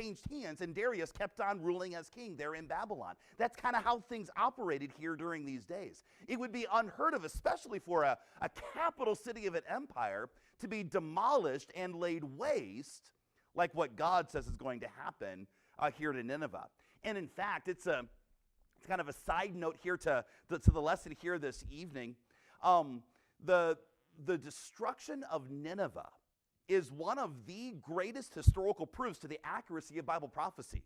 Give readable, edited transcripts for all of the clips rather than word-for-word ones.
changed hands, and Darius kept on ruling as king there in Babylon. That's kind of how things operated here during these days. It would be unheard of, especially for a capital city of an empire, to be demolished and laid waste like what God says is going to happen here to Nineveh. And in fact, it's kind of a side note here to the lesson here this evening. The destruction of Nineveh is one of the greatest historical proofs to the accuracy of Bible prophecy.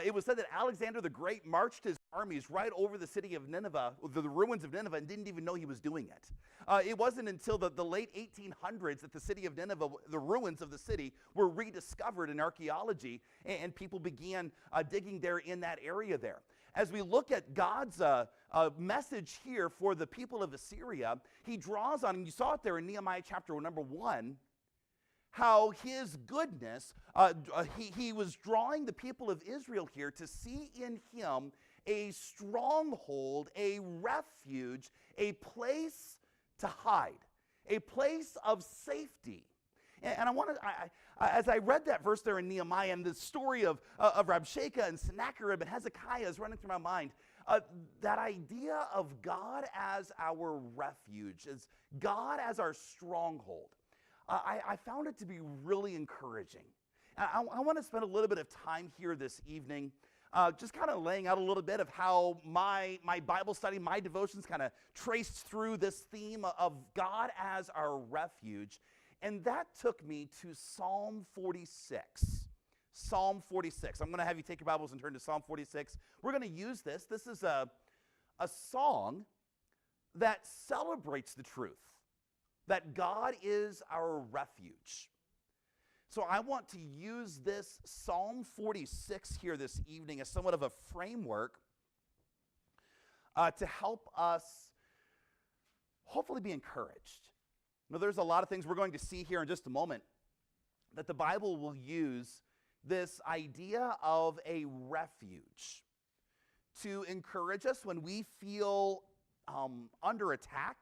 It was said that Alexander the Great marched his armies right over the city of Nineveh, the ruins of Nineveh, and didn't even know he was doing it. It wasn't until the late 1800s that the city of Nineveh, the ruins of the city, were rediscovered in archaeology, and people began digging there in that area there. As we look at God's message here for the people of Assyria, he draws on, and you saw it there in Nehemiah chapter number 1, how his goodness, he was drawing the people of Israel here to see in him a stronghold, a refuge, a place to hide, a place of safety. And I wanted, as I read that verse there in Nehemiah, and the story of Rabshakeh and Sennacherib and Hezekiah is running through my mind, that idea of God as our refuge, as God as our stronghold, I found it to be really encouraging. I want to spend a little bit of time here this evening just kind of laying out a little bit of how my Bible study, my devotions kind of traced through this theme of God as our refuge. And that took me to Psalm 46. Psalm 46. I'm going to have you take your Bibles and turn to Psalm 46. We're going to use this. This is a song that celebrates the truth that God is our refuge. So I want to use this Psalm 46 here this evening as somewhat of a framework to help us hopefully be encouraged. Now, there's a lot of things we're going to see here in just a moment that the Bible will use this idea of a refuge to encourage us when we feel under attack,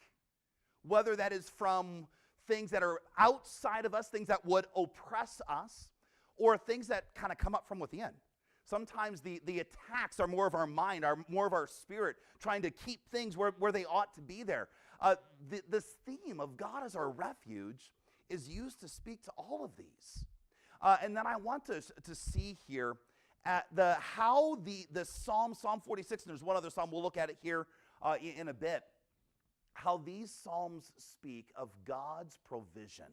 whether that is from things that are outside of us, things that would oppress us, or things that kind of come up from within. Sometimes the attacks are more of our mind, are more of our spirit, trying to keep things where they ought to be there. This theme of God as our refuge is used to speak to all of these. And then I want to see here at how the Psalm 46, and there's one other Psalm, we'll look at it here in a bit, how these Psalms speak of God's provision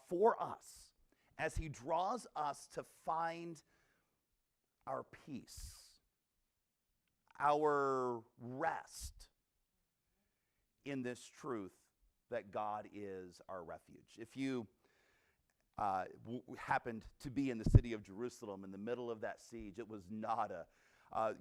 for us as he draws us to find our peace, our rest in this truth that God is our refuge. If you happened to be in the city of Jerusalem in the middle of that siege, it was not I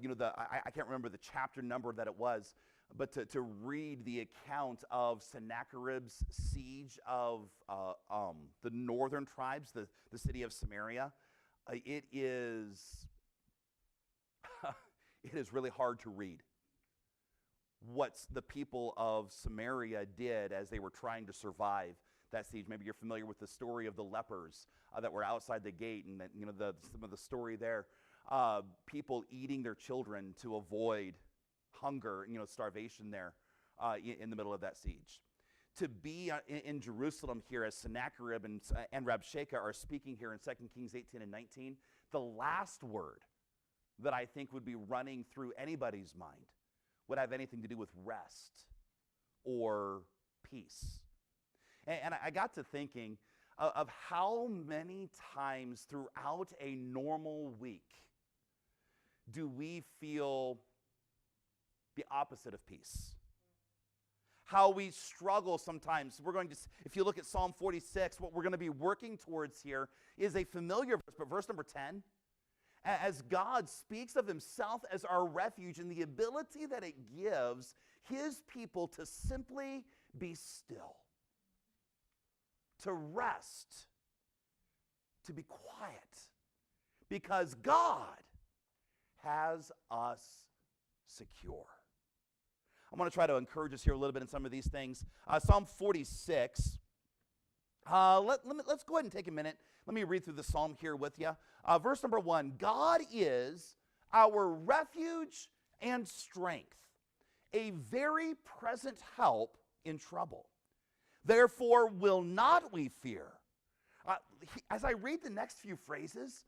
can't remember the chapter number that it was, but to read the account of Sennacherib's siege of the northern tribes, the city of Samaria, it is really hard to read what the people of Samaria did as they were trying to survive that siege. Maybe you're familiar with the story of the lepers that were outside the gate, and that, some of the story there, people eating their children to avoid hunger, starvation there in the middle of that siege. To be in Jerusalem here as Sennacherib and Rabshakeh are speaking here in 2 Kings 18 and 19, the last word that I think would be running through anybody's mind would have anything to do with rest or peace. And I got to thinking of how many times throughout a normal week do we feel the opposite of peace? How we struggle sometimes. If you look at Psalm 46, what we're going to be working towards here is a familiar verse, but verse number 10, as God speaks of himself as our refuge and the ability that it gives his people to simply be still, to rest, to be quiet, because God has us secure. I'm going to try to encourage us here a little bit in some of these things. Psalm 46 Let's go ahead and take a minute. Let me read through the psalm here with you. Verse number 1, God is our refuge and strength, a very present help in trouble. Therefore will not we fear. As I read the next few phrases,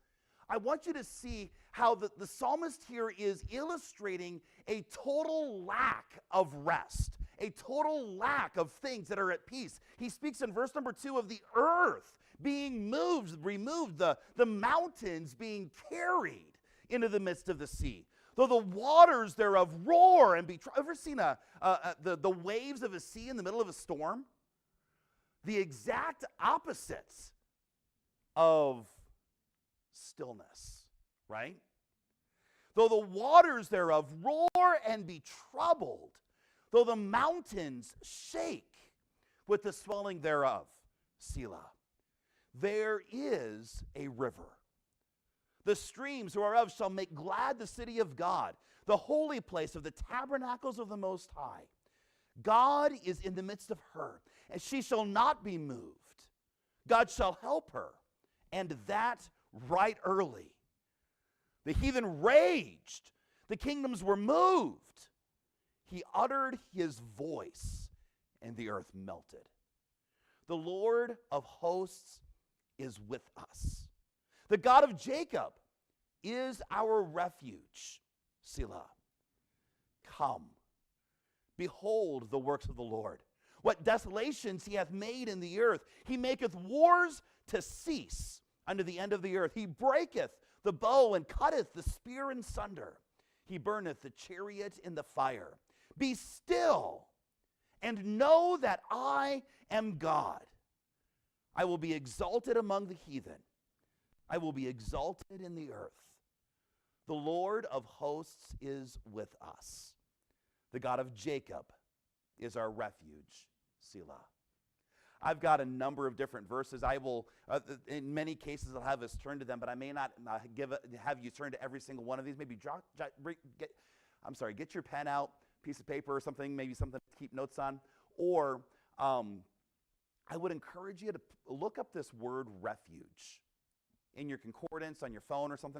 I want you to see how the psalmist here is illustrating a total lack of rest, a total lack of things that are at peace. He speaks in verse number 2 of the earth being removed, the mountains being carried into the midst of the sea. Though the waters thereof roar and be troubled. Ever seen the waves of a sea in the middle of a storm? The exact opposites of stillness, right? Though the waters thereof roar and be troubled, though the mountains shake with the swelling thereof, Selah. There is a river. The streams whereof shall make glad the city of God, the holy place of the tabernacles of the Most High. God is in the midst of her, and she shall not be moved. God shall help her, and that right early. The heathen raged. The kingdoms were moved. He uttered his voice, and the earth melted. The Lord of hosts is with us. The God of Jacob is our refuge. Selah. Come, behold the works of the Lord. What desolations he hath made in the earth. He maketh wars to cease unto the end of the earth. He breaketh the bow and cutteth the spear in sunder. He burneth the chariot in the fire. Be still and know that I am God. I will be exalted among the heathen. I will be exalted in the earth. The Lord of hosts is with us. The God of Jacob is our refuge. Selah. I've got a number of different verses. I will, in many cases, I'll have us turn to them, but I may not have you turn to every single one of these. Maybe get your pen out, piece of paper or something, maybe something to keep notes on. Or I would encourage you to look up this word refuge in your concordance, on your phone or something